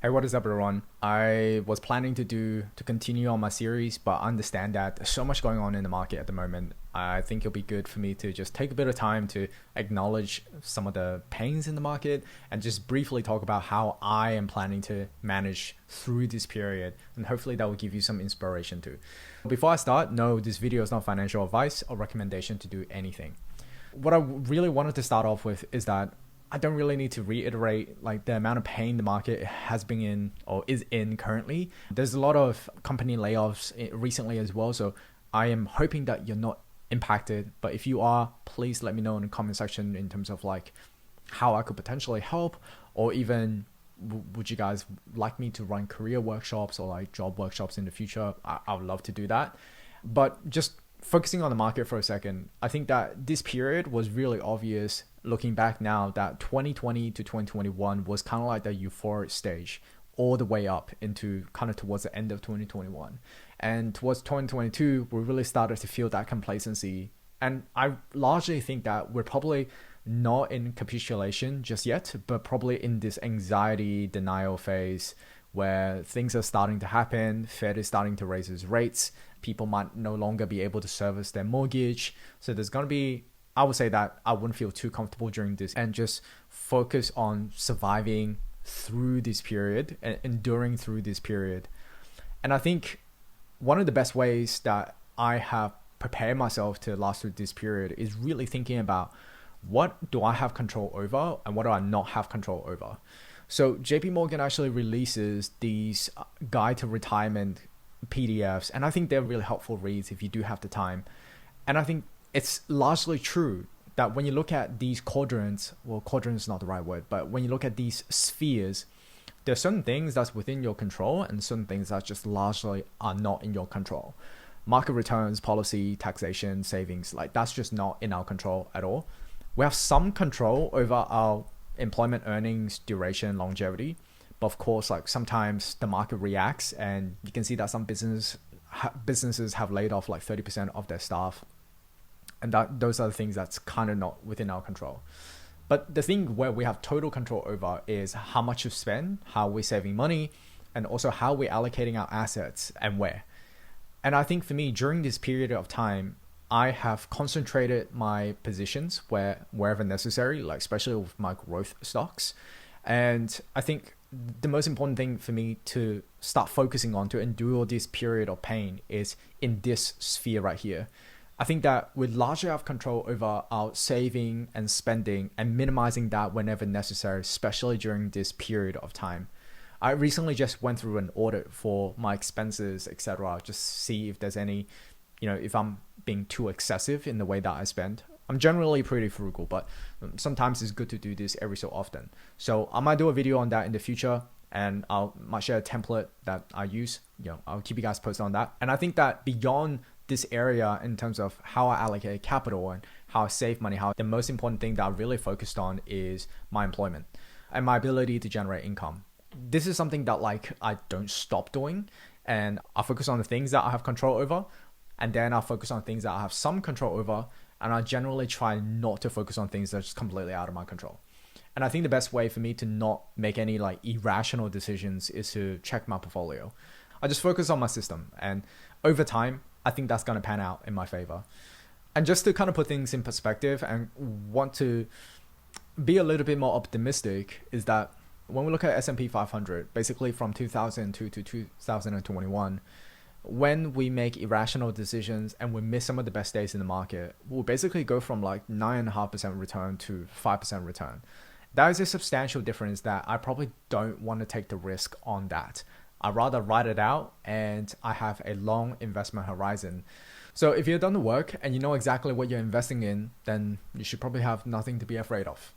Hey, what is up, everyone? I was planning to continue on my series, but I understand that there's so much going on in the market at the moment. I think it'll be good for me to just take a bit of time to acknowledge some of the pains in the market and just briefly talk about how I am planning to manage through this period. And hopefully that will give you some inspiration too. Before I start, no, this video is not financial advice or recommendation to do anything. What I really wanted to start off with is that I don't really need to reiterate like the amount of pain the market has been in or is in currently. There's a lot of company layoffs recently as well. So I am hoping that you're not impacted. But if you are, please let me know in the comment section in terms of like how I could potentially help, or even would you guys like me to run career workshops or like job workshops in the future? I would love to do that. But just focusing on the market for a second, I think that this period was really obvious looking back now that 2020 to 2021 was kind of like the euphoric stage all the way up into kind of towards the end of 2021. And towards 2022, we really started to feel that complacency. And I largely think that we're probably not in capitulation just yet, but probably in this anxiety denial phase where things are starting to happen. Fed is starting to raise its rates. People might no longer be able to service their mortgage. So there's going to be, I would say that I wouldn't feel too comfortable during this and just focus on surviving through this period and enduring through this period. And I think one of the best ways that I have prepared myself to last through this period is really thinking about what do I have control over and what do I not have control over. So JP Morgan actually releases these guide to retirement PDFs, and I think they're really helpful reads if you do have the time. And I think it's largely true that when you look at these quadrants, well, quadrant is not the right word, but when you look at these spheres, there are certain things that's within your control and certain things that just largely are not in your control. Market returns, policy, taxation, savings, like that's just not in our control at all. We have some control over our employment earnings, duration, longevity. But of course, like sometimes the market reacts and you can see that some businesses have laid off like 30% of their staff. And those are the things that's kind of not within our control. But the thing where we have total control over is how much you spend, how we're saving money, and also how we're allocating our assets and where. And I think for me, during this period of time, I have concentrated my positions wherever necessary, like especially with my growth stocks. And I think the most important thing for me to start focusing on to endure this period of pain is in this sphere right here. I think that we largely have control over our saving and spending and minimizing that whenever necessary, especially during this period of time. I recently just went through an audit for my expenses, etc. Just see if there's any, if I'm being too excessive in the way that I spend. I'm generally pretty frugal, but sometimes it's good to do this every so often. So I might do a video on that in the future, and might share a template that I use. I'll keep you guys posted on that. And I think that beyond this area in terms of how I allocate capital and how I save money, how the most important thing that I really focused on is my employment and my ability to generate income. This is something that like I don't stop doing, and I focus on the things that I have control over, and then I'll focus on things that I have some control over, and I generally try not to focus on things that are just completely out of my control. And I think the best way for me to not make any like irrational decisions is to check my portfolio. I just focus on my system, and over time, I think that's going to pan out in my favor. And just to kind of put things in perspective and want to be a little bit more optimistic is that when we look at S&P 500, basically from 2002 to 2021, when we make irrational decisions and we miss some of the best days in the market, we'll basically go from like 9.5% return to 5% return. That is a substantial difference that I probably don't want to take the risk on that. I'd rather write it out and I have a long investment horizon. So if you've done the work and you know exactly what you're investing in, then you should probably have nothing to be afraid of.